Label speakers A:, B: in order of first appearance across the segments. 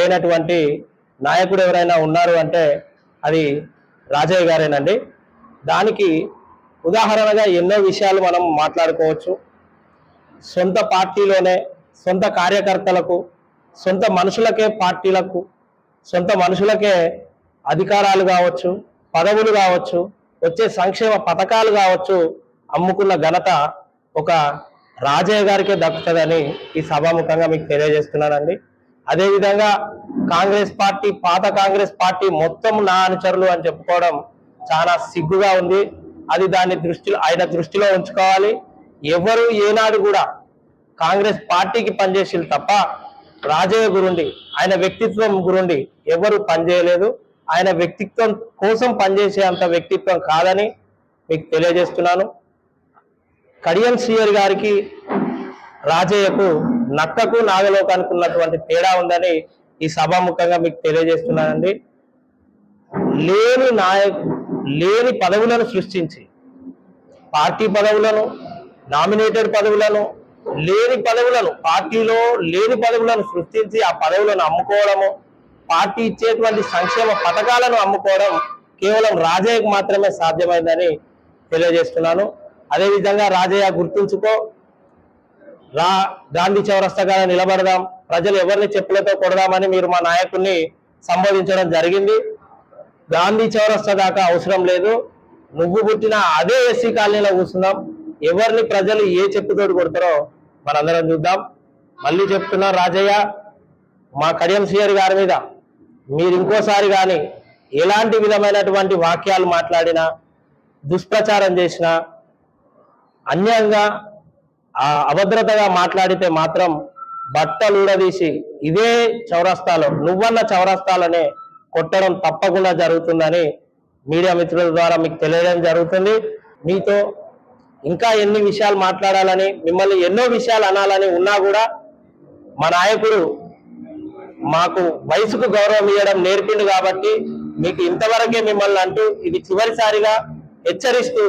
A: లేనటువంటి నాయకుడు ఎవరైనా ఉన్నారు అంటే అది రాజయ్య గారేనండి. దానికి ఉదాహరణగా ఎన్నో విషయాలు మనం మాట్లాడుకోవచ్చు. సొంత పార్టీలోనే సొంత కార్యకర్తలకు, సొంత మనుషులకే, పార్టీలకు సొంత మనుషులకే అధికారాలు కావచ్చు, పదవులు కావచ్చు, వచ్చే సంక్షేమ పథకాలు కావచ్చు అమ్ముకున్న ఘనత ఒక రాజయ్య గారికే దక్కుతుందని ఈ సభాముఖంగా మీకు తెలియజేస్తున్నానండి. అదేవిధంగా కాంగ్రెస్ పార్టీ, పాత కాంగ్రెస్ పార్టీ మొత్తం నా అనుచరులు అని చెప్పుకోవడం చాలా సిగ్గుగా ఉంది. అది ఆయన దృష్టిలో ఉంచుకోవాలి. ఎవరు ఏనాడు కూడా కాంగ్రెస్ పార్టీకి పనిచేసి తప్ప రాజయ్య గురుండి, ఆయన వ్యక్తిత్వం గురుండి ఎవరు పనిచేయలేదు. ఆయన వ్యక్తిత్వం కోసం పనిచేసే అంత వ్యక్తిత్వం కాదని మీకు తెలియజేస్తున్నాను. కడియం శ్రీహరి గారికి రాజయ్యకు, నక్కకు నాగలోకానికి ఉన్నటువంటి తేడా ఉందని ఈ సభాముఖంగా మీకు తెలియజేస్తున్నానండి. లేని పదవులను సృష్టించి, పార్టీ పదవులను, నామినేటెడ్ పదవులను, పార్టీలో లేని పదవులను సృష్టించి ఆ పదవులను అమ్ముకోవడము, పార్టీ ఇచ్చేటువంటి సంక్షేమ పథకాలను అమ్ముకోవడం కేవలం రాజయ్యకు మాత్రమే సాధ్యమైందని తెలియజేస్తున్నాను. అదేవిధంగా రాజయ్య గుర్తుంచుకో, గాంధీ చౌరస్తా నిలబడదాం, ప్రజలు ఎవరిని చెప్పులతో కొడదామని మీరు మా నాయకుడిని సంబోధించడం జరిగింది. గాంధీ చౌరస్తా దాకా అవసరం లేదు. నువ్వు పుట్టిన అదే ఎస్సీ కాలనీలో కూర్చుందాం. ఎవరిని ప్రజలు ఏ చెప్పుతోటి కొడతారో మనందరం చూద్దాం. మళ్ళీ చెప్తున్నా రాజయ్య, మా కడియం శ్రీహరి గారి మీద మీరు ఇంకోసారి కానీ ఎలాంటి విధమైనటువంటి వాక్యాలు మాట్లాడినా, దుష్ప్రచారం చేసినా, అన్యాయంగా అభద్రతగా మాట్లాడితే మాత్రం బట్టలు ఊడదీసి ఇదే చౌరస్తాలో, నువ్వన్న చౌరస్తాలనే కొట్టడం తప్పకుండా జరుగుతుందని మీడియా మిత్రుల ద్వారా మీకు తెలియడం జరుగుతుంది. మీతో ఇంకా ఎన్ని విషయాలు మాట్లాడాలని, మిమ్మల్ని ఎన్నో విషయాలు అనాలని ఉన్నా కూడా మా నాయకుడు మాకు వయసుకు గౌరవం ఇవ్వడం నేర్పిండు కాబట్టి మీకు ఇంతవరకే మిమ్మల్ని అంటూ ఇది చివరిసారిగా హెచ్చరిస్తూ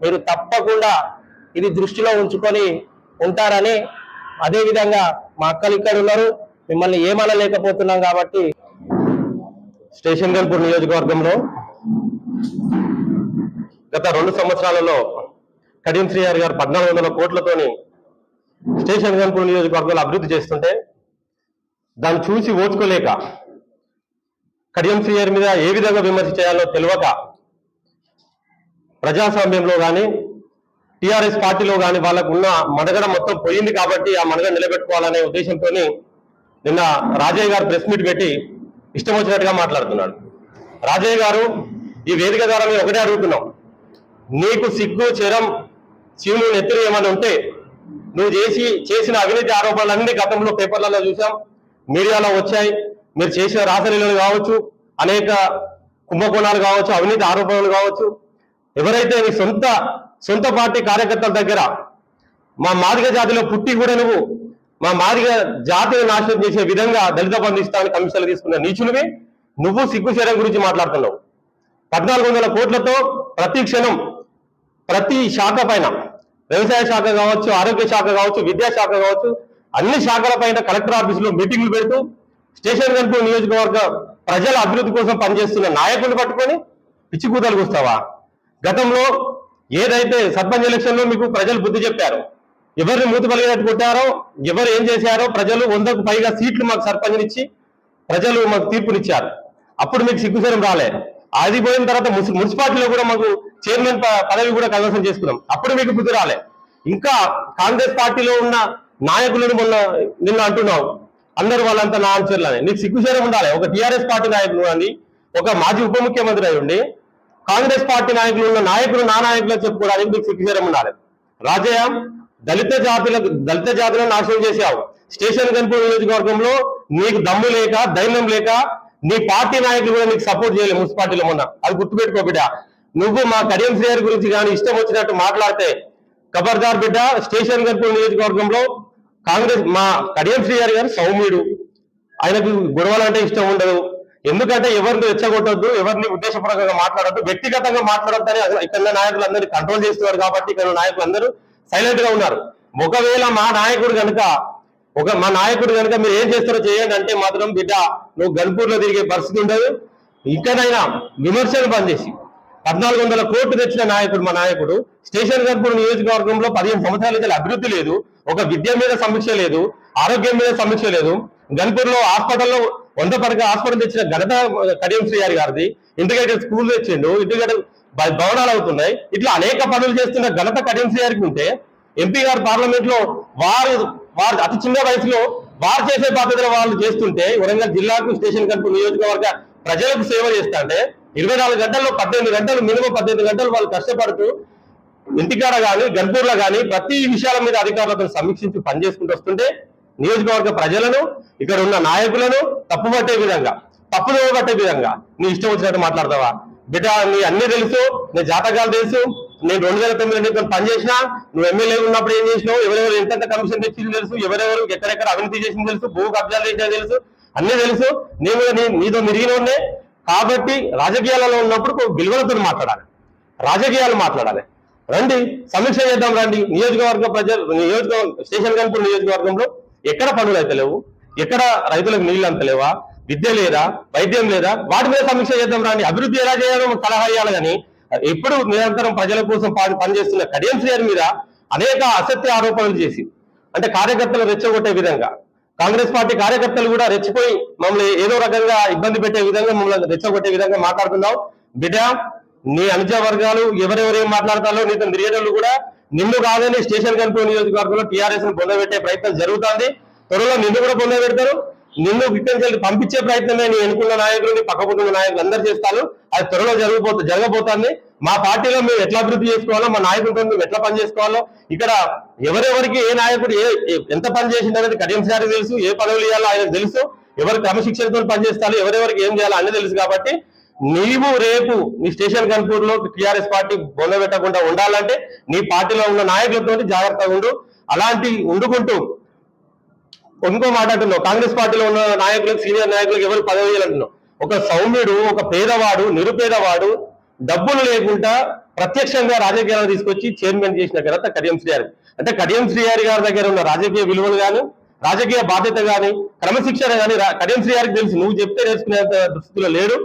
A: మీరు తప్పకుండా ఇది దృష్టిలో ఉంచుకొని ఉంటారని, అదేవిధంగా మా అక్కలు ఇక్కడ ఉన్నారు, మిమ్మల్ని ఏమనలేకపోతున్నాం కాబట్టి
B: స్టేషన్ గన్పూర్ నియోజకవర్గంలో గత 2 సంవత్సరాలలో కడియం శ్రీహరి గారు 1400 కోట్లతోని స్టేషన్ గన్పూర్ నియోజకవర్గంలో అభివృద్ధి చేస్తుంటే దాన్ని చూసి ఓచుకోలేక, కడియం శ్రీహరి మీద ఏ విధంగా విమర్శ చేయాలో తెలియక ప్రజాస్వామ్యంలో కానీ టీఆర్ఎస్ పార్టీలో కానీ వాళ్ళకు ఉన్న మనుగడ మొత్తం పోయింది కాబట్టి ఆ మనుగడ నిలబెట్టుకోవాలనే ఉద్దేశంతో నిన్న రాజయ్య గారు ప్రెస్ మీట్ పెట్టి ఇష్టం వచ్చినట్టుగా మాట్లాడుతున్నాడు. రాజయ్య గారు, ఈ వేదిక ద్వారా మేము ఒకటే అడుగుతున్నాం, నీకు సిగ్గు, చెరం, చీము, నెత్తిరి ఏమైనా ఉంటే నువ్వు చేసిన అవినీతి ఆరోపణలన్నీ గతంలో పేపర్లలో చూసాం, మీడియాలో వచ్చాయి. మీరు చేసిన రాసలీలలు కావచ్చు, అనేక కుంభకోణాలు కావచ్చు, అవినీతి ఆరోపణలు కావచ్చు, ఎవరైతే నీ సొంత పార్టీ కార్యకర్తల దగ్గర మా మాదిగ జాతిలో పుట్టి కూడా నువ్వు మా మాదిగ జాతిని నాశనం చేసే విధంగా దళిత బంధు ఇస్తామని కమిషన్లు తీసుకున్న నీచునివి నువ్వు సిగ్గుశరం గురించి మాట్లాడుతున్నావు. 1400 కోట్లతో ప్రతి క్షణం ప్రతి శాఖ పైన, వ్యవసాయ శాఖ కావచ్చు, ఆరోగ్య శాఖ కావచ్చు, విద్యాశాఖ కావచ్చు, అన్ని శాఖల పైన కలెక్టర్ ఆఫీసులో మీటింగ్లు పెడుతూ స్టేషన్ గన్పూర్ నియోజకవర్గ ప్రజల అభివృద్ధి కోసం పనిచేస్తున్న నాయకులు పట్టుకొని పిచ్చి కూతలు కూస్తావా? గతంలో ఏదైతే సర్పంచ్ ఎలక్షన్ లో మీకు ప్రజలు బుద్ధి చెప్పారు, ఎవరిని మూతి పలిగినట్టు కొట్టారో, ఎవరు ఏం చేశారో, ప్రజలు 100కు పైగా సీట్లు మాకు సర్పంచ్ ఇచ్చి ప్రజలు మాకు తీర్పునిచ్చారు. అప్పుడు మీకు సిగ్గుశరం రాలే. అది పోయిన తర్వాత మున్సిపాలిటీలో కూడా మాకు చైర్మన్ పదవి కూడా కైవసం చేసుకున్నాం, అప్పుడు మీకు బుద్ధి రాలే. ఇంకా కాంగ్రెస్ పార్టీలో ఉన్న నాయకులను నిన్న అంటున్నావు, అందరూ వాళ్ళంతా నా అనుచరులని. నీకు సిగ్గుశరం ఉండాలి. ఒక టీఆర్ఎస్ పార్టీ నాయకులు అని, ఒక మాజీ ఉప ముఖ్యమంత్రి అయి ఉండి కాంగ్రెస్ పార్టీ నాయకులు ఉన్న నాయకులు నా నాయకులు చెప్పుకోవడానికి నీకు సిగ్గుశరం ఉండాలి. రాజయ్య, దళిత జాతులను నాశనం చేశావు. స్టేషన్ గన్పూర్ నియోజకవర్గంలో నీకు దమ్ము లేక, ధైర్యం లేక నీ పార్టీ నాయకులు కూడా నీకు సపోర్ట్ చేయలేదు మున్సిపాలిటీలో మొన్న. అది గుర్తుపెట్టుకో బిడ్డ. నువ్వు మా కడియం శ్రీహరి గురించి కానీ ఇష్టం వచ్చినట్టు మాట్లాడితే ఖబర్దార్ బిడ్డ. స్టేషన్ గన్పూర్ నియోజకవర్గంలో కాంగ్రెస్, మా కడియం శ్రీహరి గారు సౌమ్యుడు, ఆయనకు గొడవలంటే ఇష్టం ఉండదు. ఎందుకంటే ఎవరిని రెచ్చగొట్టొద్దు, ఎవరిని ఉద్దేశపరంగా మాట్లాడద్దు, వ్యక్తిగతంగా మాట్లాడొద్దని ఇక్కడ నాయకులందరినీ కంట్రోల్ చేస్తున్నారు కాబట్టి ఇక్కడ నాయకులందరూ సైలెంట్ గా ఉన్నారు. ఒకవేళ మా నాయకుడు కనుక మా నాయకుడు కనుక మీరు ఏం చేస్తారో చేయండి అంటే మాత్రం బిడ్డ నువ్వు గన్పూర్లో తిరిగే పరిస్థితి ఉండదు. ఇక్కడైనా విమర్శలు బంద్ చేసి 1400 కోట్లు తెచ్చిన నాయకుడు మా నాయకుడు స్టేషన్ గన్పూర్ నియోజకవర్గంలో 15 సంవత్సరాల అభివృద్ధి లేదు, ఒక విద్య మీద సమీక్ష లేదు, ఆరోగ్యం మీద సమీక్ష లేదు. గన్పూర్ లో హాస్పిటల్లో 100 పడక హాస్పిటల్ తెచ్చిన ఘనత కడియం శ్రీహరి గారిది. ఇంటిగ్రేటెడ్ స్కూల్ తెచ్చిండు, ఇంటిగ్రేటెడ్ భవనాలు అవుతున్నాయి. ఇట్లా అనేక పనులు చేస్తున్న ఘనత కడియం శ్రీహరికి ఉంటే ఎంపీ గారు పార్లమెంట్ లో వారు అతి చిన్న వయసులో వారు చేసే బాధ్యతలు వాళ్ళు చేస్తుంటే వరంగల్ జిల్లాకు స్టేషన్ గన్పూర్ నియోజకవర్గ ప్రజలకు సేవ చేస్తా అంటే 24 గంటల్లో 18 గంటలు మినిమం 18 గంటలు వాళ్ళు కష్టపడుతూ ఇంటికాడ కానీ గన్పూర్లో కానీ ప్రతి విషయాల మీద అధికారులతో సమీక్షించి పనిచేసుకుంటూ వస్తుంటే నియోజకవర్గ ప్రజలను ఇక్కడ ఉన్న నాయకులను తప్పుపట్టే విధంగా పట్టే విధంగా నీ ఇష్టం వచ్చినట్టు మాట్లాడతావా? బిడ్డ నీ అన్ని తెలుసు, నీ జాతకాలు తెలుసు. నేను 2009 ఎన్నికలు పనిచేసినా, నువ్వు ఎమ్మెల్యే ఉన్నప్పుడు ఏం చేసినావు, ఎవరెవరు ఎంత కమిషన్ తెచ్చింది తెలుసు, ఎవరెవరు ఎక్కడెక్కడ అవినీతి చేసింది తెలుసు, భూ కబ్జాలు చేసేది తెలుసు, అన్ని తెలుసు. నేను నీతో మిరిగిన ఉండే కాబట్టి రాజకీయాలలో ఉన్నప్పుడు విలువలతో మాట్లాడాలి, రాజకీయాలు మాట్లాడాలి. రండి సమీక్ష చేద్దాం రండి. స్టేషన్ గన్పూర్ నియోజకవర్గంలో ఎక్కడ పనులు అయితే లేవు, ఎక్కడ రైతులకు నీళ్ళు అంత లేవా, విద్య లేదా, వైద్యం లేదా, వాటి మీద సమీక్ష చేద్దాం రండి. అభివృద్ధి ఎలా చేయాలో సలహా ఇవ్వాలి. కానీ ఎప్పుడు నిరంతరం ప్రజల కోసం పనిచేస్తున్న కడియం శ్రీహరి మీద అనేక అసత్య ఆరోపణలు చేసి అంటే కార్యకర్తలు రెచ్చగొట్టే విధంగా, కాంగ్రెస్ పార్టీ కార్యకర్తలు కూడా రెచ్చిపోయి మమ్మల్ని ఏదో రకంగా ఇబ్బంది పెట్టే విధంగా, మమ్మల్ని రెచ్చగొట్టే విధంగా మాట్లాడుతున్నావు. బిడ్డ నీ అనుజ వర్గాలు ఎవరెవరేం మాట్లాడతారో నీతో మిరియేటోళ్ళు కూడా నిన్ను కాదని స్టేషన్ గన్పూర్ నియోజకవర్గంలో టీఆర్ఎస్ ను పొందబెట్టే ప్రయత్నం జరుగుతుంది. త్వరలో నిన్ను కూడా పొందబెడతారు. నిన్ను ఇక్కడికి పంపించే ప్రయత్నమే నీ ఎన్నుకున్న నాయకులు, పక్కకున్న నాయకులు అందరూ చేస్తారు. అది త్వరలో జరగబోతుంది. మా పార్టీలో మేము ఎట్లా అభివృద్ధి చేసుకోవాలో, మా నాయకులతో మేము ఎట్లా పని చేసుకోవాలో, ఇక్కడ ఎవరెవరికి ఏ నాయకుడు ఎంత పని చేసింది అనేది కడియం శ్రీహరికి తెలుసు, ఏ పదవులు ఇవ్వాలో ఆయనకు తెలుసు, ఎవరు క్రమశిక్షణతో పనిచేస్తారో, ఎవరెవరికి ఏం చేయాలో అన్ని తెలుసు. కాబట్టి నీవు రేపు నీ స్టేషన్ గన్పూర్ లో టీఆర్ఎస్ పార్టీ బొందబెట్టకుండా ఉండాలంటే నీ పార్టీలో ఉన్న నాయకులతో జాగ్రత్తగా ఉండు. అలాంటి ఉండుకుంటూ ఇంకో మాట అంటున్నావు, కాంగ్రెస్ పార్టీలో ఉన్న నాయకులకు, సీనియర్ నాయకులకు ఎవరు పదవి ఇవ్వాలంటున్నావు. ఒక సౌమ్యుడు, ఒక పేదవాడు, నిరుపేదవాడు, డబ్బులు లేకుండా ప్రత్యక్షంగా రాజకీయాలు తీసుకొచ్చి చైర్మన్ చేసిన ఘనత కడియం శ్రీహరి. అంటే కడియం శ్రీహరి గారి దగ్గర ఉన్న రాజకీయ విలువలు కానీ, రాజకీయ బాధ్యత కానీ, క్రమశిక్షణ కానీ కడియం శ్రీహరికి తెలుసు. నువ్వు చెప్తే నేర్చుకునేంత దుస్థితిలో లేడు.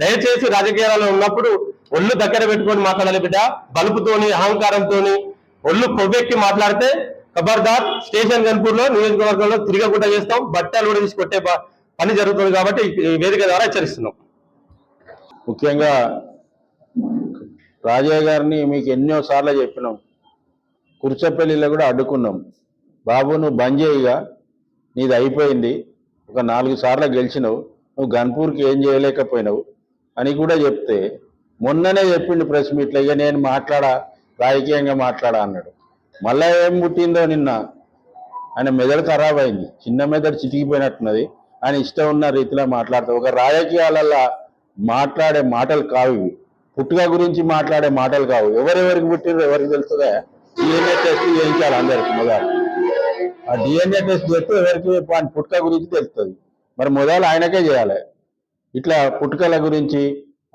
B: దయచేసి రాజకీయాలలో ఉన్నప్పుడు ఒళ్ళు దగ్గర పెట్టుకొని మాట్లాడాలి బిడ్డ. బలుపుతోని, అహంకారంతోని ఒళ్ళు కొవ్వెక్కి మాట్లాడితే ఖబర్దార్ స్టేషన్ గన్పూర్ లో నియోజకవర్గంలో తిరగకుండా చేస్తాం, బట్టలు కూడా తీసి కొట్టే పని జరుగుతుంది. కాబట్టి ఈ వేదిక ద్వారా హెచ్చరిస్తున్నాం.
C: ముఖ్యంగా రాజయ్య గారిని మీకు ఎన్నో సార్లు చెప్పినాం, కుర్చపల్లిలో కూడా అడ్డుకున్నాం. బాబు నువ్వు బంద్ చేయగా, నీది అయిపోయింది, ఒక 4 సార్లు గెలిచినావు, నువ్వు గన్పూర్కి ఏం చేయలేకపోయినావు అని కూడా చెప్తే మొన్ననే చెప్పిండు ప్రెస్ మీట్లో, ఇక నేను రాజకీయంగా మాట్లాడా అన్నాడు. మళ్ళా ఏం పుట్టిందో నిన్న ఆయన మెదడు ఖరాబ్ అయింది, చిన్న మెదడు చితికిపోయినట్టున్నది. ఆయన ఇష్టం ఉన్న రీతిలో మాట్లాడతావు. ఒక రాజకీయాలలో మాట్లాడే మాటలు కావు ఇవి, పుట్టుక గురించి మాట్లాడే మాటలు కావు. ఎవరెవరికి పుట్టినో ఎవరికి తెలుస్తుందా? DNA టెస్ట్ చేయించాలి అందరికి. మొదలు ఆ DNA టెస్ట్ చేస్తే ఎవరికి పుట్టుక గురించి తెలుస్తుంది. మరి మొదలు ఆయనకే చేయాలి. ఇట్లా పుట్టుకల గురించి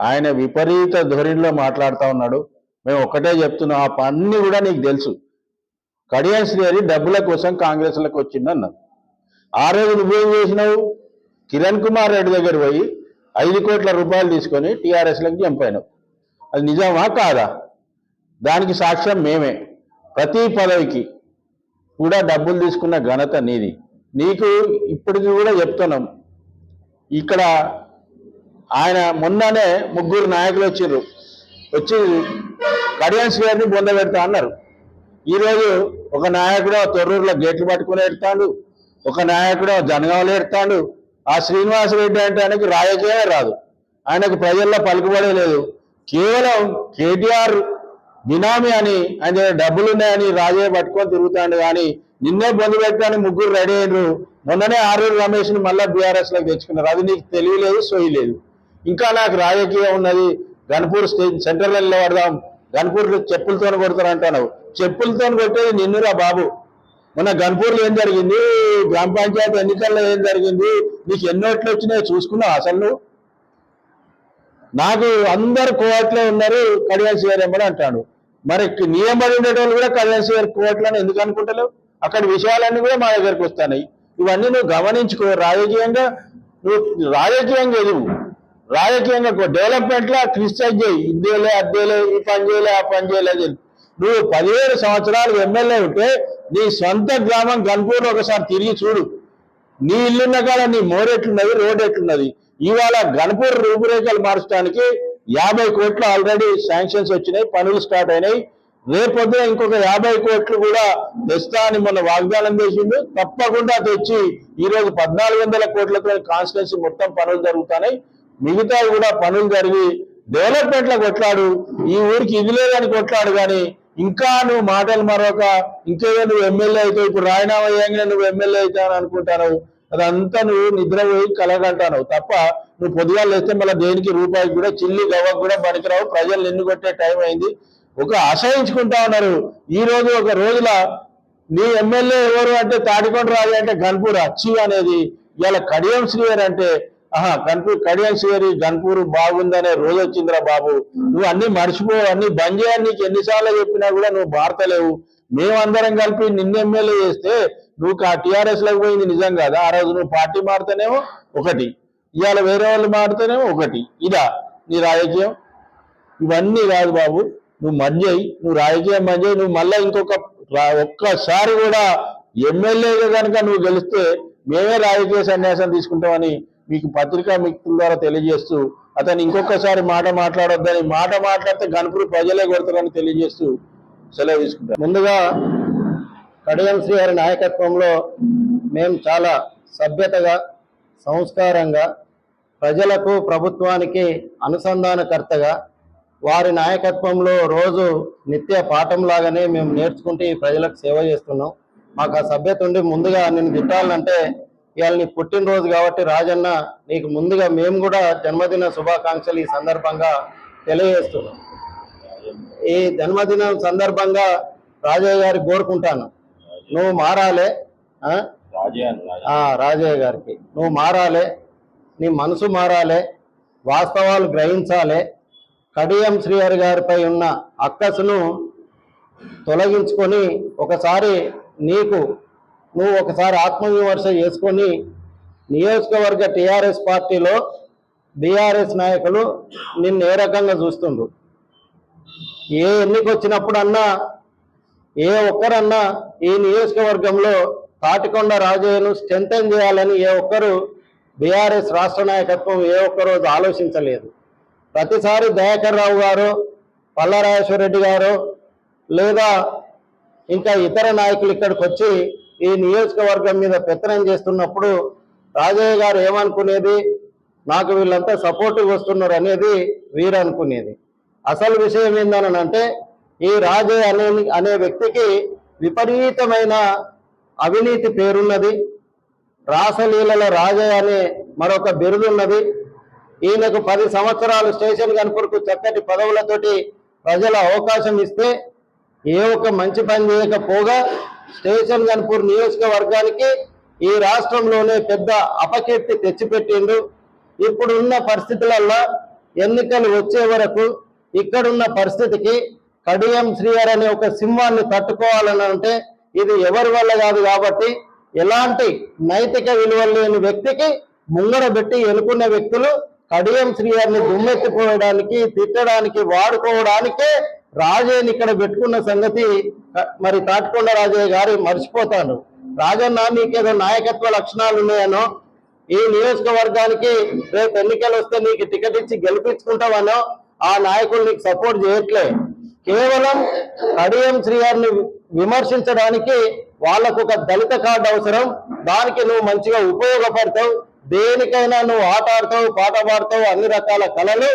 C: ఆయన విపరీత ధోరణిలో మాట్లాడుతూ ఉన్నాడు. మేము ఒక్కటే చెప్తున్నాం, ఆ పని కూడా నీకు తెలుసు. కడియం శ్రీహరి డబ్బుల కోసం కాంగ్రెస్లకు వచ్చిండు అన్నారు. ఆ రోజు నువ్వేం చేసినావు? కిరణ్ కుమార్ రెడ్డి దగ్గర పోయి 5 కోట్ల రూపాయలు తీసుకొని టీఆర్ఎస్లకు చంపాయినావు. అది నిజమా కాదా? దానికి సాక్ష్యం మేమే. ప్రతి పదవికి కూడా డబ్బులు తీసుకున్న ఘనత నీది. నీకు ఇప్పటికి కూడా చెప్తున్నాం. ఇక్కడ ఆయన మొన్ననే 3 నాయకులు వచ్చి కడియం శ్రీహరిని బొందబెడతా అన్నారు. ఈరోజు ఒక నాయకుడు తొర్రూరులో గేట్లు పట్టుకుని ఎడతాడు, ఒక నాయకుడు జనగాంలో ఎడతాడు. ఆ శ్రీనివాసరెడ్డి అంటే ఆయనకు రాజకీయమే రాదు, ఆయనకు ప్రజల్లో పలుకుబడే లేదు. కేవలం కేటీఆర్ బినామీ అని, ఆయన డబ్బులు ఉన్నాయని రాజయ్య పట్టుకొని తిరుగుతాడు. కానీ నిన్నే బొందు పెట్టడానికి 3 రెడీ అయినరు. మొన్ననే ఆరూరు రమేష్ని మళ్ళీ బీఆర్ఎస్లోకి తెచ్చుకున్నారు. అది నీకు తెలియలేదు, సోయలేదు. ఇంకా నాకు రాజకీయం ఉన్నది, గన్పూర్ సెంట్రల్లో పడదాం, గన్పూర్ చెప్పులతో కొడతారు అంటున్నావు. చెప్పులతో కొట్టేది నిన్నురా బాబు. మొన్న గన్పూర్లో ఏం జరిగింది, గ్రామ పంచాయతీ ఎన్నికల్లో ఏం జరిగింది, నీకు ఎన్నోట్లు వచ్చినాయో చూసుకున్నావు అసలు నువ్వు? నాకు అందరు కోవట్లో ఉన్నారు, కడియం శ్రీహరి ఎంబడి అంటాడు. మరి నియమడి ఉండేటోళ్ళు కూడా కడియం శ్రీహరి కోవట్లని ఎందుకు అనుకుంటలేవు? అక్కడ విషయాలన్నీ కూడా మా దగ్గరకు వస్తున్నాయి. ఇవన్నీ నువ్వు గమనించుకో. రాజకీయంగా ఎదుగు, రాజకీయంగా డెవలప్మెంట్ లా క్రిస్టైజ్ చేయి. ఇద్దేలే అద్దేలే, ఈ పని చేయలే ఆ పని చేయలేదు. నువ్వు 17 సంవత్సరాలు ఎమ్మెల్యే ఉంటే నీ సొంత గ్రామం గన్పూర్ ఒకసారి తిరిగి చూడు. నీ ఇల్లున్న కాడ నీ మోరెట్లున్నది, రోడ్ ఎట్లున్నది. ఇవాళ గన్పూర్ రూపురేఖలు మార్చడానికి 50 కోట్లు ఆల్రెడీ శాంక్షన్స్ వచ్చినాయి, పనులు స్టార్ట్ అయినాయి. రేపొద్దున ఇంకొక 50 కోట్లు కూడా తెస్తా అని మొన్న వాగ్దానం చేసిండు. తప్పకుండా తెచ్చి ఈరోజు 1400 కోట్లతో కాన్స్టిట్యున్సీ మొత్తం పనులు జరుగుతున్నాయి. మిగతా కూడా పనులు జరిగి డెవలప్మెంట్ లో కొట్లాడు. ఈ ఊరికి ఇది లేదని కొట్లాడు. కానీ ఇంకా నువ్వు మాటలు మరొక ఇంకేదో నువ్వు ఎమ్మెల్యే అవుతావు, ఇప్పుడు రాజీనామా అయ్యాగానే నువ్వు ఎమ్మెల్యే అవుతావు అనుకుంటావు. అదంతా నువ్వు నిద్రపోయి కలగంటావు తప్ప నువ్వు పొద్దుగాలు వేస్తే మళ్ళీ దేనికి రూపాయికి కూడా చిల్లి గవ్వకు కూడా పనికిరావు. ప్రజలు నిన్ను కొట్టే టైం అయింది. ఒక ఆశ్రయించుకుంటా ఉన్నారు. ఈ రోజు ఒక రోజుల నీ ఎమ్మెల్యే ఎవరు అంటే తాడికొండ రాజు అంటే గన్పూర్ అచ్చి అనేది. ఇవాళ కడియం శ్రీవారి అంటే కడియం శ్రీవారి గన్పూర్ బాగుందనే రోజు వచ్చిందిరా బాబు. నువ్వు అన్ని మర్చిపో, అన్ని బంద్ చేయని నీకు ఎన్నిసార్లు చెప్పినా కూడా నువ్వు మారతలేవు. మేమందరం కలిపి నిన్ను ఎమ్మెల్యే చేస్తే నువ్వు టీఆర్ఎస్ లోకి పోయింది నిజం కాదా? ఆ రోజు నువ్వు పార్టీ మారుతానేమో ఒకటి, ఇవాళ వేరే వాళ్ళు మారుతానేమో ఒకటి. ఇదా నీ రాజకీయం? ఇవన్నీ కాదు బాబు. నువ్వు మర్జయ్యి, నువ్వు రాజకీయం మర్జయ్యి. నువ్వు మళ్ళీ ఒక్కసారి కూడా ఎమ్మెల్యేగా కనుక నువ్వు గెలిస్తే మేమే రాజకీయ సన్యాసం తీసుకుంటామని మీకు పత్రికా మిత్రుల ద్వారా తెలియజేస్తూ, అతను ఇంకొకసారి మాట మాట్లాడొద్దని, మాట మాట్లాడితే గన్పూర్ ప్రజలే కొడతారని తెలియజేస్తూ సెలవు తీసుకుంటాం.
D: ముందుగా కడియం శ్రీ గారి నాయకత్వంలో మేము చాలా సభ్యతగా, సంస్కారంగా, ప్రజలకు ప్రభుత్వానికి అనుసంధానకర్తగా వారి నాయకత్వంలో రోజు నిత్య పాఠంలాగానే మేము నేర్చుకుంటూ ఈ ప్రజలకు సేవ చేస్తున్నాం. మాకు ఆ సభ్యత ఉండి ముందుగా నేను తిట్టాలంటే ఇవాళ నీ పుట్టినరోజు కాబట్టి రాజన్న నీకు ముందుగా మేము కూడా జన్మదిన శుభాకాంక్షలు ఈ సందర్భంగా తెలియజేస్తున్నాం. ఈ జన్మదినం సందర్భంగా రాజయ్య గారికి కోరుకుంటాను, నువ్వు మారాలే. రాజయ్య గారికి నువ్వు మారాలే, నీ మనసు మారాలే, వాస్తవాలు గ్రహించాలి. కడియం శ్రీహరి గారిపై ఉన్న అక్కసును తొలగించుకొని ఒకసారి నువ్వు ఒకసారి ఆత్మవిమర్శ చేసుకొని నియోజకవర్గ టీఆర్ఎస్ పార్టీలో బీఆర్ఎస్ నాయకులు నిన్ను ఏ రకంగా చూస్తుండ్రు, ఏ ఎన్నిక వచ్చినప్పుడన్నా ఏ ఒక్కరన్నా ఈ నియోజకవర్గంలో తాటికొండ రాజయ్యను స్ట్రెంథెన్ చేయాలని ఏ ఒక్కరు బీఆర్ఎస్ రాష్ట్ర నాయకత్వం ఏ ఒక్కరోజు ఆలోచించలేదు. ప్రతిసారి దయాకర్ రావు గారు, పల్లారాజేశ్వర రెడ్డి గారు లేదా ఇంకా ఇతర నాయకులు ఇక్కడికి వచ్చి ఈ నియోజకవర్గం మీద పెత్తనం చేస్తున్నప్పుడు రాజయ్య గారు ఏమనుకునేది, నాకు వీళ్ళంతా సపోర్టివ్ వస్తున్నారు అనేది వీరు అనుకునేది. అసలు విషయం ఏందనంటే ఈ రాజయ్య అనే వ్యక్తికి విపరీతమైన అవినీతి పేరున్నది. రాసలీలలో రాజయ్య అనే మరొక బిరుదున్నది. ఈయనకు 10 సంవత్సరాలు స్టేషన్ గన్పూర్కు చక్కటి పదవులతోటి ప్రజల అవకాశం ఇస్తే ఏ ఒక్క మంచి పని చేయకపోగా స్టేషన్ గన్పూర్ నియోజకవర్గానికి ఈ రాష్ట్రంలోనే పెద్ద అపకీర్తి తెచ్చిపెట్టిండు. ఇప్పుడున్న పరిస్థితులలో ఎన్నికలు వచ్చే వరకు ఇక్కడున్న పరిస్థితికి కడియం శ్రీహరి అనే ఒక సింహాన్ని తట్టుకోవాలని అంటే ఇది ఎవరి వల్ల కాదు. కాబట్టి ఎలాంటి నైతిక విలువలు లేని వ్యక్తికి ముంగడబెట్టి ఎన్నుకున్న వ్యక్తులు కడియం శ్రీహరిని దుమ్మెత్తిపోయడానికి, తిట్టడానికి, వాడుకోవడానికే రాజయ్యని ఇక్కడ పెట్టుకున్న సంగతి మరి తాటికొండ రాజయ్య గారు మర్చిపోతాను. రాజన్న నీకేదో నాయకత్వ లక్షణాలు ఉన్నాయనో, ఈ నియోజకవర్గానికి రేపు ఎన్నికలు వస్తే నీకు టికెట్ ఇచ్చి గెలిపించుకుంటావనో ఆ నాయకులు నీకు సపోర్ట్ చేయట్లే. కేవలం కడియం శ్రీహరిని విమర్శించడానికి వాళ్ళకు ఒక దళిత కార్డు అవసరం. దానికి నువ్వు మంచిగా ఉపయోగపడతావు. దేనికైనా నువ్వు ఆట ఆడతావు, పాట పాడతావు. అన్ని రకాల కళలు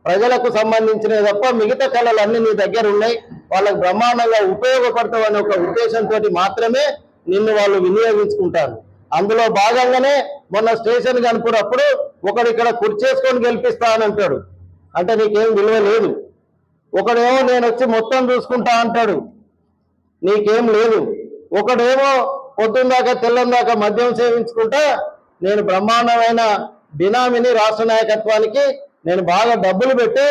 D: ప్రజలకు సంబంధించినవి తప్ప మిగతా కళలు అన్ని నీ దగ్గర ఉన్నాయి. వాళ్ళకు బ్రహ్మాండంగా ఉపయోగపడతావు అనే ఒక ఉద్దేశంతో మాత్రమే నిన్ను వాళ్ళు వినియోగించుకుంటారు. అందులో భాగంగానే మొన్న స్టేషన్ కనుపునప్పుడు ఒకడు ఇక్కడ కుర్చేసుకొని గెలిపిస్తా అని అంటాడు. అంటే నీకేం విలువ లేదు. ఒకడేమో నేను వచ్చి మొత్తం చూసుకుంటా అంటాడు, నీకేం లేదు. ఒకడేమో పొద్దున్న దాకా తెల్లం దాకా మద్యం సేవించుకుంటా నేను బ్రహ్మాండమైన బినామీని రాష్ట్ర నాయకత్వానికి నేను బాగా డబ్బులు పెట్టి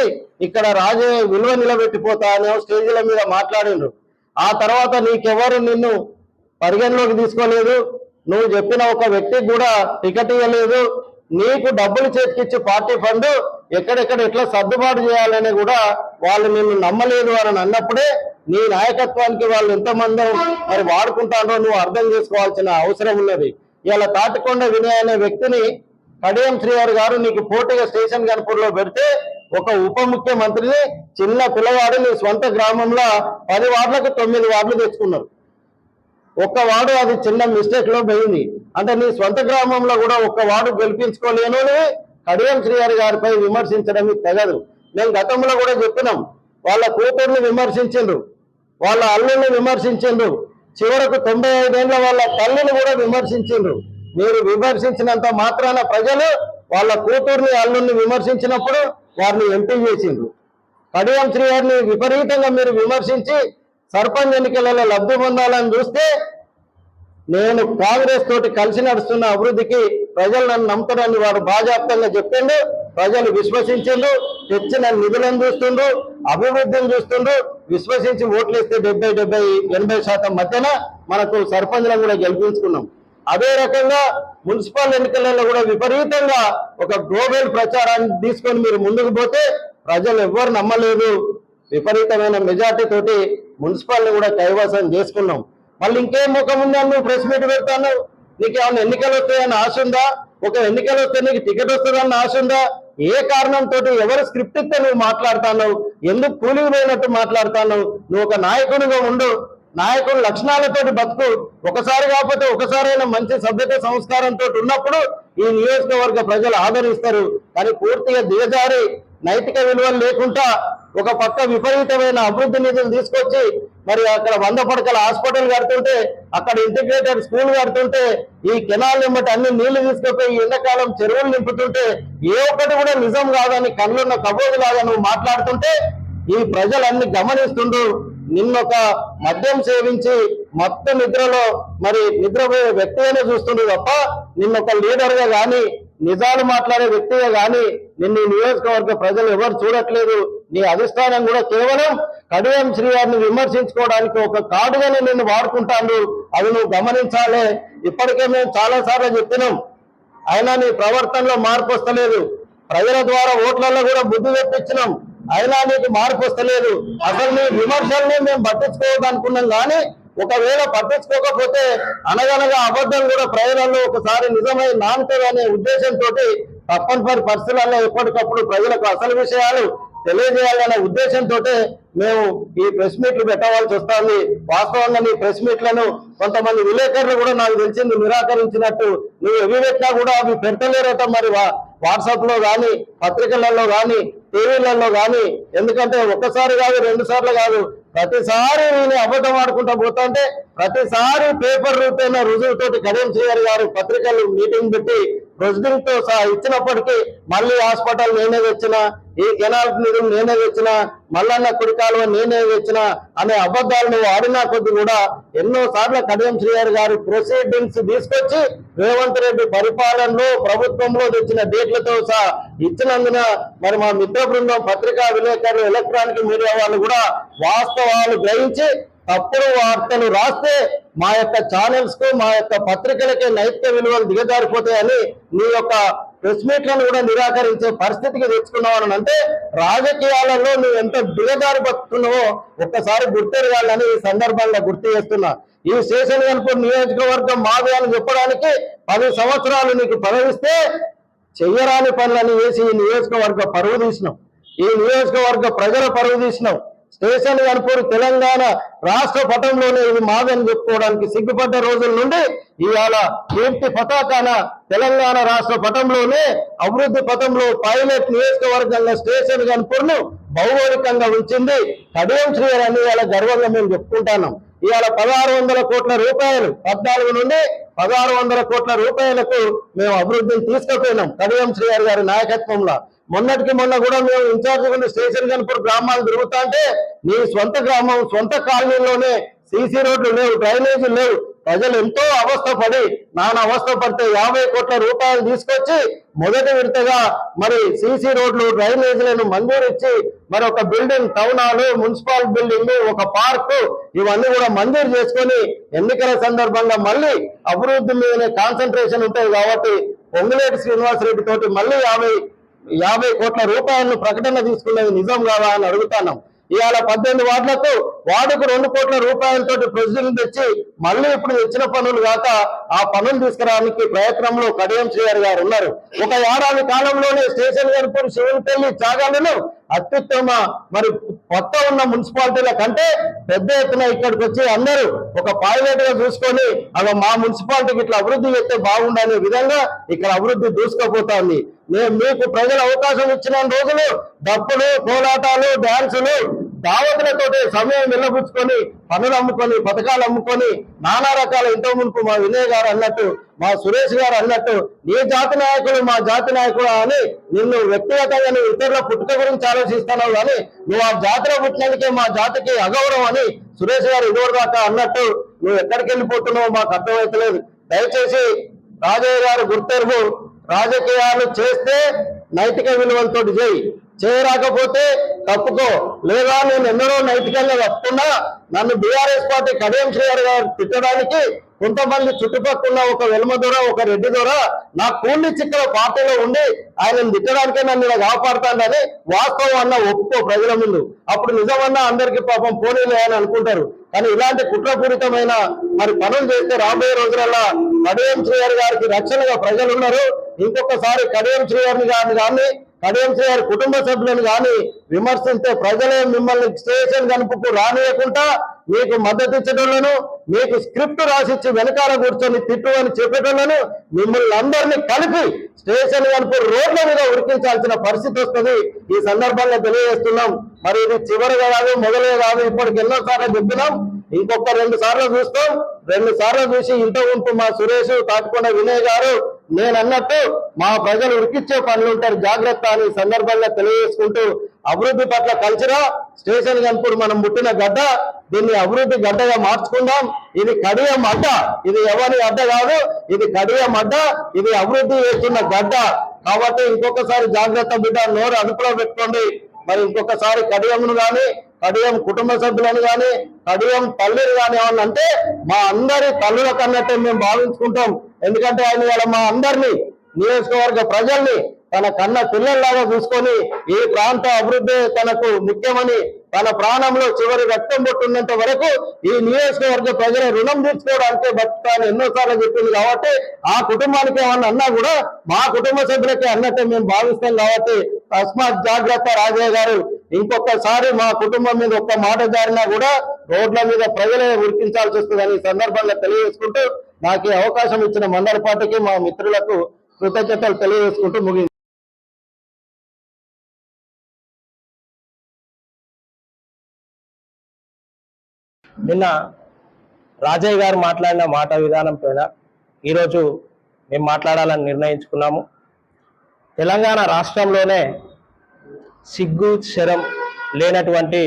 D: ఇక్కడ రాజయ్య విలువ నిలబెట్టిపోతా అనే స్టేజీల మీద మాట్లాడిండ్రు. ఆ తర్వాత నీకెవరు నిన్ను పరిగణలోకి తీసుకోలేదు. నువ్వు చెప్పిన ఒక వ్యక్తికి కూడా టికెట్ ఇవ్వలేదు, నీకు డబ్బులు చేతికిచ్చి పార్టీ ఫండ్ ఎక్కడెక్కడ ఎట్లా సర్దుబాటు చేయాలని కూడా వాళ్ళు నిన్ను నమ్మలేదు అని అన్నప్పుడే నీ నాయకత్వానికి వాళ్ళు ఎంతమంది మరి వాడుకుంటారో నువ్వు అర్థం చేసుకోవాల్సిన అవసరం ఉన్నది. ఇలా తాటికొండ వినయ్ అనే వ్యక్తిని కడియం శ్రీహరి గారు నీకు పోటీగా స్టేషన్ గన్పూర్లో పెడితే ఒక ఉప ముఖ్యమంత్రిని చిన్న పిల్లవాడు నీ స్వంత గ్రామంలో 10 వార్డులకు 9 వార్డులు తెచ్చుకున్నారు. ఒక్క వార్డు అది చిన్న మిస్టేక్ లో పోయింది అంటే నీ సొంత గ్రామంలో కూడా ఒక్క వార్డు గెలిపించుకోలేను కడియం శ్రీహరి గారిపై విమర్శించడం తెగదు. మేము గతంలో కూడా చెప్పినాం, వాళ్ళ కూతుర్ని విమర్శించిండ్రు, వాళ్ళ అల్లుల్ని విమర్శించిండ్రు, చివరకు 95 ఏళ్ల వాళ్ళ తల్లిని కూడా విమర్శించిండ్రు. మీరు విమర్శించినంత మాత్రాన ప్రజలు వాళ్ళ కూతుర్ని అల్లుల్ని విమర్శించినప్పుడు వారిని ఎంపీ చేసిండ్రు. కడియం శ్రీహరిని విపరీతంగా మీరు విమర్శించి సర్పంచ్ ఎన్నికలలో లబ్ధి పొందాలని చూస్తే నేను కాంగ్రెస్ తోటి కలిసి నడుస్తున్న అభివృద్ధికి ప్రజలు నన్ను నమ్ముతారని వాడు బాజాప్తంగా చెప్పిండు. ప్రజలు విశ్వసించిండ్రు, తెచ్చిన నిధులను చూస్తుండ్రు, అభివృద్ధిని చూస్తుండ్రు. విశ్వసించి ఓట్లేస్తే 70-80% మధ్యన మనకు సర్పంచ్లను కూడా గెలిపించుకున్నాం. అదే రకంగా మున్సిపల్ ఎన్నికలలో కూడా విపరీతంగా ఒక గ్లోబల్ ప్రచారాన్ని తీసుకొని మీరు ముందుకు పోతే ప్రజలు ఎవ్వరు నమ్మలేదు. విపరీతమైన మెజార్టీ తోటి మున్సిపాల్ని కూడా కైవసం చేసుకున్నాం. మళ్ళీ ఇంకేం ముఖం ఉందా నువ్వు ప్రెస్ మీట్ పెడతాను? నీకు ఏమైనా ఎన్నికలు వస్తాయన్న ఆశ ఉందా? ఒక ఎన్నికలు వస్తే నీకు టికెట్ వస్తుందన్న ఆశ ఉందా? ఏ కారణంతో ఎవరు స్క్రిప్ట్ ఇస్తే నువ్వు మాట్లాడుతావు? ఎందుకు కూలికి పోయినట్టు మాట్లాడుతావు? నువ్వు ఒక నాయకునిగా ఉండు, నాయకుడు లక్షణాలతోటి బతుకు. ఒకసారి కాకపోతే ఒకసారైనా మంచి సభ్యత సంస్కారంతో ఉన్నప్పుడు ఈ నియోజకవర్గ ప్రజలు ఆదరిస్తారు. కానీ పూర్తిగా దిగజారి నైతిక విలువలు లేకుండా ఒక పక్క విపరీతమైన అభివృద్ధి నిధులు తీసుకొచ్చి మరి అక్కడ 100 పడకల హాస్పిటల్ కడుతుంటే, అక్కడ ఇంటిగ్రేటెడ్ స్కూల్ కడుతుంటే, ఈ కెనాల్ నింబటి అన్ని నీళ్లు తీసుకుపోయి ఎండాకాలం చెరువులు నింపుతుంటే ఏ ఒక్కటి కూడా నిజం కాదని కళ్ళున్న కబోదులాగా నువ్వు మాట్లాడుతుంటే ఈ ప్రజలన్నీ గమనిస్తుండ్రు. నిన్నొక మద్యం సేవించి మొత్తం నిద్రలో మరి నిద్రపోయే వ్యక్తిగానే చూస్తుండ్రు తప్ప నిన్నొక లీడర్గా కానీ నిజాలు మాట్లాడే వ్యక్తిగా కానీ నిన్ను నియోజకవర్గ ప్రజలు ఎవరు చూడట్లేదు. నీ అధిష్టానం కూడా కేవలం కడియం శ్రీహరిని విమర్శించుకోవడానికి ఒక కార్డుగానే నిన్ను వాడుకుంటాను. అది నువ్వు గమనించాలి. ఇప్పటికే మేము చాలా సార్లు చెప్పినాం, అయినా నీ ప్రవర్తనలో మార్పు వస్తలేదు. ప్రజల ద్వారా ఓట్లలో కూడా బుద్ధి తెప్పించినాం, అయినా నీకు మార్పు వస్తలేదు. అసలు నీ విమర్శల్ని మేము పట్టించుకోవద్దనుకున్నాం, కానీ ఒకవేళ పట్టించుకోకపోతే అనగనగా అబద్ధం కూడా ప్రజలలో ఒకసారి నిజమై నానుతుందనే ఉద్దేశంతో తప్పనిసరి పరిస్థితులలో ఎప్పటికప్పుడు ప్రజలకు అసలు విషయాలు తెలియజేయాలనే ఉద్దేశంతో మేము ఈ ప్రెస్ మీట్లు పెట్టవలసి వస్తుంది. వాస్తవంగా నీ ప్రెస్ మీట్లను కొంతమంది విలేకరులు కూడా నాకు తెలిసింది నిరాకరించినట్టు. నువ్వు ఎవి పెట్టినా కూడా అవి పెడతలేరట మరి వాట్సాప్ లో కానీ పత్రికలలో కానీ టీవీలలో కానీ. ఎందుకంటే ఒక్కసారి కాదు 2 సార్లు కాదు, ప్రతిసారి నేను అబద్ధం ఆడుకుంటా పోతుంటే ప్రతిసారి పేపర్ రూపేణ రుజువుతోటి కడియం శ్రీహరి గారు పత్రికలు మీటింగ్ పెట్టి ప్రొసీడింగ్ తో సహా ఇచ్చినప్పటికీ మళ్ళీ హాస్పిటల్ నేనే తెచ్చినా, ఈ కెనాల్ నిధులు నేనే తెచ్చినా, మల్లన్న కుడి కాలువ నేనే తెచ్చినా అనే అబద్ధాలు నువ్వు ఆడినా కొద్ది కూడా ఎన్నో సార్లు కడియం శ్రీహరి గారు ప్రొసీడింగ్స్ తీసుకొచ్చి రేవంత్ రెడ్డి పరిపాలనలో ప్రభుత్వంలో తెచ్చిన డేట్లతో సహా ఇచ్చినందున మరి మా మిత్ర బృందం పత్రికా విలేకరులు ఎలక్ట్రానిక్ మీడియా వాళ్ళు కూడా వాస్తవాలు గ్రహించి తప్పుడు వార్తలు రాస్తే మా యొక్క ఛానల్స్ కు మా యొక్క పత్రికలకే నైతిక విలువలు దిగజారిపోతాయని నీ యొక్క ప్రెస్ మీట్లను కూడా నిరాకరించే పరిస్థితికి తెచ్చుకున్నావు. అంటే రాజకీయాలలో నువ్వు ఎంత దిగజారి బతుకున్నావో ఒక్కసారి గుర్తెరగాలని ఈ సందర్భంగా గుర్తు చేస్తున్నా. ఈ స్టేషన్ గన్పూర్ నియోజకవర్గం మాది అని చెప్పడానికి 10 సంవత్సరాలు నీకు పదవిస్తే చెయ్యరాని పనులని వేసి ఈ నియోజకవర్గ పరువు తీసినాం, ఈ నియోజకవర్గ ప్రజల పరువు తీసినాం. స్టేషన్ గన్పూర్ తెలంగాణ రాష్ట్ర పటంలోనే ఇది మాదని చెప్పుకోవడానికి సిగ్గుపడ్డ రోజుల నుండి ఇవాళ కీర్తి పతాకాన తెలంగాణ రాష్ట్ర పటంలోనే అభివృద్ధి పథంలో పైలట్ నియోజకవర్గంగా స్టేషన్ గన్పూర్ ను భౌగోళికంగా ఉంచింది కడియం శ్రీహరి అని ఇవాళ గర్వంగా మేము చెప్పుకుంటున్నాం. ఇవాళ 1600 కోట్ల రూపాయలు 14 నుండి 1600 కోట్ల రూపాయలకు మేము అభివృద్ధిని తీసుకుపోయినాం కడియం శ్రీహరి గారి నాయకత్వంలో. మొన్నటికి మొన్న కూడా మేము ఇన్ఛార్జ్ స్టేషన్ గన్పూర్ గ్రామాలు తిరుగుతా అంటే నీ సొంత గ్రామం సొంత కాలనీలోనే సీసీ రోడ్లు లేవు, డ్రైనేజీలు లేవు, ప్రజలు ఎంతో అవస్థపడి నానా అవస్థ పడితే 50 కోట్ల రూపాయలు తీసుకొచ్చి మొదటి విడతగా మరి సీసీ రోడ్లు డ్రైనేజీలను మంజూరు ఇచ్చి మరి ఒక building, town hall, municipal building, ఒక పార్కు ఇవన్నీ కూడా మంజూరు చేసుకొని ఎన్నికల సందర్భంగా మళ్ళీ అభివృద్ధి మీదనే కాన్సన్ట్రేషన్ ఉంటుంది కాబట్టి పొంగులేటి శ్రీనివాసరెడ్డి తోటి మళ్ళీ 50 కోట్ల రూపాయలను ప్రకటన తీసుకునేది నిజం కాదా అని అడుగుతున్నాం. ఇవాళ 18 వార్డులకు వార్డుకు 2 కోట్ల రూపాయలతోటి ప్రొసీజర్లు తెచ్చి మళ్ళీ ఇప్పుడు తెచ్చిన పనులు కాక ఆ పనులు తీసుకురావడానికి ప్రయత్నంలో కడియం శ్రీహరి గారు ఉన్నారు. ఒక ఏడాది కాలంలోనే స్టేషన్ గన్పూర్, శివులపల్లి జాగాలను అత్యుత్తమ మరి కొత్త ఉన్న మున్సిపాలిటీల కంటే పెద్ద ఎత్తున ఇక్కడికి వచ్చి అందరూ ఒక పైలట్ గా చూసుకొని అవి మా మున్సిపాలిటీకి ఇట్లా అభివృద్ధి చేస్తే బాగుండనే విధంగా ఇక్కడ అభివృద్ధి దూసుకుపోతోంది. మీకు ప్రజలు అవకాశం ఇచ్చిన రోజులు డప్పులు, కోలాటాలు, డాన్సులు, దావతులతోటి సమయం నిలబుచ్చుకొని పనులు అమ్ముకొని, పథకాలు అమ్ముకొని నానా రకాల ఎంతో మునుపు మా వినయ్ గారు అన్నట్టు, మా సురేష్ గారు అన్నట్టు నీ జాతి నాయకుడు మా జాతి నాయకుడు అని నిన్ను వ్యక్తిగతంగా నువ్వు ఇతరుల పుట్టుక గురించి ఆలోచిస్తున్నావు కానీ నువ్వు ఆ జాతిలో పుట్టినందుకే మా జాతికి అగౌరవం అని సురేష్ గారు ఇదివరకు దాకా అన్నట్టు నువ్వు ఎక్కడికి వెళ్ళిపోతున్నావు మాకు అర్థమవుతలేదు. దయచేసి రాజయ్య గారు గుర్తెరుగు, రాజకీయాలు చేస్తే నైతిక విలువలతో చేయి, చేయరాకపోతే తప్పుకో. లేదా నేను ఎన్నడో నైతికంగా తప్పుకున్నా నన్ను బీఆర్ఎస్ పార్టీ కడియం శ్రీహరి గారు తిట్టడానికి కొంతమంది చుట్టుపక్కల ఒక వెలుమ దొర, ఒక రెడ్డి దొర నా కూలి చిక్కల పార్టీలో ఉండి ఆయనను తిట్టడానికే నన్ను ఇలా కాపాడుతాడని వాస్తవం అన్న ఒప్పుకో ప్రజల ముందు. అప్పుడు నిజమన్నా అందరికీ పాపం పోనీలే అని అనుకుంటారు. కానీ ఇలాంటి కుట్రపూరితమైన మరి పనులు చేస్తే రాబోయే రోజులలో కడియం శ్రీహరి గారికి రక్షణగా ప్రజలు ఉన్నారు. ఇంకొకసారి కడియం శ్రీహరిని కానీ కడియం శ్రీహరి కుటుంబ సభ్యులను కానీ విమర్శిస్తే ప్రజలే మిమ్మల్ని స్టేషన్ గనుపుకు రానియకుండా మీకు మద్దతు ఇచ్చేటోళ్లను, మీకు స్క్రిప్ట్ రాసిచ్చి వెనకాల కూర్చొని తిట్టు అని చెప్పేటోళ్లను మిమ్మల్ని అందరినీ కలిపి స్టేషన్ గనుపు రోడ్ల మీద ఉరికించాల్సిన పరిస్థితి వస్తుంది. ఈ సందర్భంగా తెలియజేస్తున్నాం. మరి ఇది చివరిగా కాదు, మొదలే కాదు, ఇప్పటికి ఎన్నోసార్లు చెప్పినాం. ఇంకొక 2 సార్లు చూస్తాం. 2 సార్లు చూసి ఇంత ఉంపు మా సురేష్, తాటికొండ వినయ్ గారు నేను అన్నట్టు మా ప్రజలు ఉరికిచ్చే పనులు ఉంటారు, జాగ్రత్త అని సందర్భంగా తెలియజేసుకుంటూ అభివృద్ధి పట్ల కల్చరా స్టేషన్ గన్పూర్ మనం పుట్టిన గడ్డ, దీన్ని అభివృద్ధి గడ్డగా మార్చుకుందాం. ఇది కడియం అడ్డ, ఇది ఎవరి అడ్డ కాదు, ఇది కడియం అడ్డ, ఇది అభివృద్ధి చేస్తున్న గడ్డ. కాబట్టి ఇంకొకసారి జాగ్రత్త బిడ్డ, నోరు అదుపులో పెట్టుకోండి. మరి ఇంకొకసారి కడియంను కానీ కడియం కుటుంబ సభ్యులను కానీ కడియం తల్లిని కానీ ఏమన్నా అంటే మా అందరి తల్లుల కన్నట్టే మేము భావించుకుంటాం. ఎందుకంటే ఆయన ఇవాళ మా అందరినీ నియోజకవర్గ ప్రజల్ని తన కన్న పిల్లల్లాగా చూసుకొని ఈ ప్రాంత అభివృద్ధి తనకు ముఖ్యమని తన ప్రాణంలో చివరి రక్తం పొట్టున్నంత వరకు ఈ నియోజకవర్గ ప్రజల రుణం తీర్చుకోవడానికి బతుకుతాను ఎన్నోసార్లు చెప్పింది. కాబట్టి ఆ కుటుంబానికి ఏమన్నా అన్నా కూడా మా కుటుంబ సభ్యులకే అన్నట్టే మేము భావిస్తాం. కాబట్టి తస్మాత్ జాగ్రత్త రాజయ్య గారు, ఇంకొకసారి మా కుటుంబం మీద ఒక్క మాట జారినా కూడా రోడ్ల మీద ప్రజలే ఉరికించాల్సి వస్తుందని ఈ సందర్భంగా తెలియజేసుకుంటూ నాకు ఈ అవకాశం ఇచ్చిన మండల పార్టీకి మా మిత్రులకు కృతజ్ఞతలు తెలియజేసుకుంటూ ముగి
A: నిన్న రాజయ్య గారు మాట్లాడిన మాట విధానం పైన ఈరోజు మేము మాట్లాడాలని నిర్ణయించుకున్నాము. తెలంగాణ రాష్ట్రంలోనే సిగ్గు శరం లేనటువంటి